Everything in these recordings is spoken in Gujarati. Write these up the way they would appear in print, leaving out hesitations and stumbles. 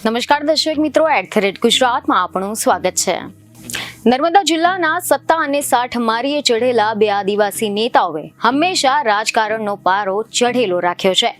નમસ્કાર દર્શક મિત્રો, @ગુજરાતમાં આપનું સ્વાગત છે। નર્મદા જિલ્લાના સત્તા અને સાઠ મારીએ ચઢેલા બે આદિવાસી નેતાઓએ હંમેશા રાજકારણનો પારો ચઢેલો રાખ્યો છે।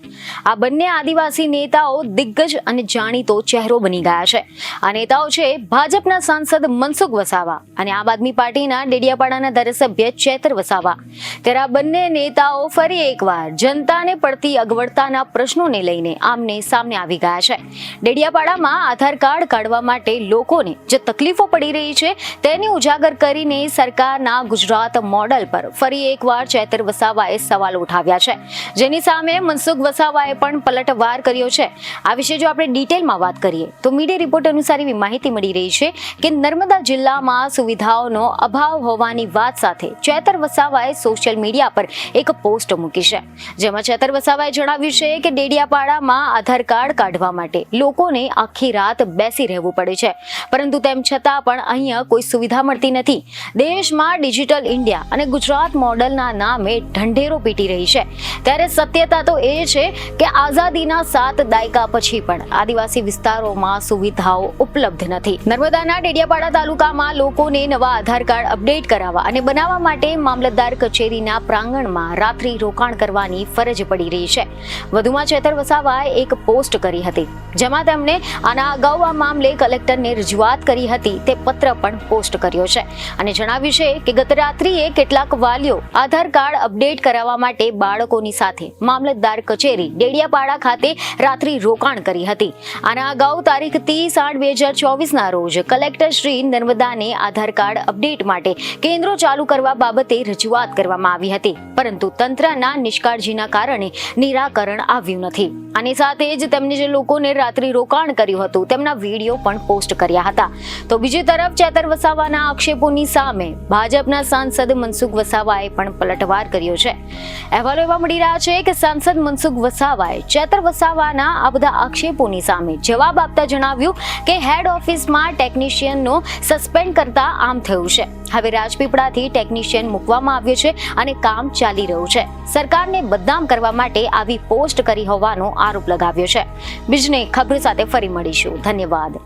આ બંને આદિવાસી નેતાઓ દિગ્ગજ અને જાણીતો ચહેરો બની ગયા છે। આ નેતાઓ છે ભાજપના સાંસદ મનસુખ વસાવા અને આમ આદમી પાર્ટીના ડેડિયાપાડાના ધારાસભ્ય ચેતર વસાવા। ત્યારે આ બંને નેતાઓ ફરી એકવાર જનતાને પડતી અગવડતાના પ્રશ્નોને લઈને આમને સામને આવી ગયા છે। ડેડિયાપાડામાં આધાર કાર્ડ કાઢવા માટે લોકોને જે તકલીફો પડી રહી છે તેની ઉજાગર કરીને સરકારના ગુજરાત મોડલ પર ફરી એકવાર ચેતર વસાવાએ સવાલ ઉઠાવ્યા છે, જેની સામે મનસુખ વસાવાએ પણ પલટવાર કર્યો છે। આ વિશે જો આપણે ડિટેલમાં વાત કરીએ તો મીડિયા રિપોર્ટ અનુસાર એવી માહિતી મળી રહી છે કે નર્મદા જિલ્લામાં સુવિધાઓનો અભાવ હોવાની વાત સાથે ચેતર વસાવાએ સોશિયલ મીડિયા પર એક પોસ્ટ મૂકી છે, જેમાં ચેતર વસાવાએ જણાવ્યું છે કે ડેડિયાપાડામાં આધાર કાર્ડ કાઢવા માટે લોકોને આખી રાત બેસી રહેવું પડે છે, પરંતુ તેમ છતાં પણ અહીંયા કોઈ સુવિધા મળતી નથી। દેશમાં ડિજિટલ ઇન્ડિયા અને ગુજરાત મોડલના નામે ઢંઢેરો પીટી રહી છે, ત્યારે સત્યતા તો એ છે કે આઝાદીના 7 દાયકા પછી પણ આદિવાસી વિસ્તારોમાં સુવિધાઓ ઉપલબ્ધ નથી। નર્મદાના ડેડિયાપાડા તાલુકામાં લોકોને નવા આધાર કાર્ડ અપડેટ કરાવવા અને બનાવવા માટે મામલતદાર કચેરીના પ્રાંગણમાં રાત્રિ રોકાણ કરવાની ફરજ પડી રહી છે। વધુમાં ચેતર વસાવાએ એક પોસ્ટ કરી હતી, જેમાં તેમણે આના અગાઉ આ મામલે કલેક્ટરને રજૂઆત કરી હતી તે પત્ર પણ પોસ્ટ કર્યો છે અને જણાવ્યું છે કે ગત રાત્રિએ કેટલાક વાલીઓ આધાર કાર્ડ અપડેટ કરાવવા માટે બાળકોની સાથે મામલતદાર કચેરી ડેડિયાપાડા ખાતે રાત્રિ રોકાણ કરી હતી। આના અગાઉ તારીખ 30/8/2024 ના રોજ કલેક્ટર શ્રી નર્મદાને આધાર કાર્ડ અપડેટ માટે કેન્દ્રો ચાલુ કરવા બાબતે રજૂઆત કરવામાં આવી હતી, પરંતુ તંત્રના નિષ્કાળજીના કારણે નિરાકરણ આવ્યું નથી। આની સાથે જ તેમને જે લોકોને રાત્રિ રોકાણ કર્યું હતું તેમના વિડીયો પણ પોસ્ટ કર્યા હતા। તો બીજી તરફ ચેતર વસાવાના આક્ષેપોની સામે ભાજપના સાંસદ મનસુખ વસાવાએ પણ પલટવાર કર્યો છે। અહેવાલો એવા મળી રહ્યા છે કે સાંસદ મનસુખ વસાવાએ ચેતર વસાવાના આ બધા આક્ષેપોની સામે જવાબ આપતા જણાવ્યું કે હેડ ઓફિસમાં ટેકનિશિયનનો સસ્પેન્ડ કરતા આમ થયું છે। હવે રાજપીપળાથી ટેકનિશિયન મૂકવામાં આવ્યો છે અને કામ ચાલી રહ્યું છે। સરકારને બદનામ કરવા માટે આવી પોસ્ટ કરી હોવાનો આરોપ લગાવ્યો છે। બીજને ખબર સાથે ફરી મળીશું। ધન્યવાદ।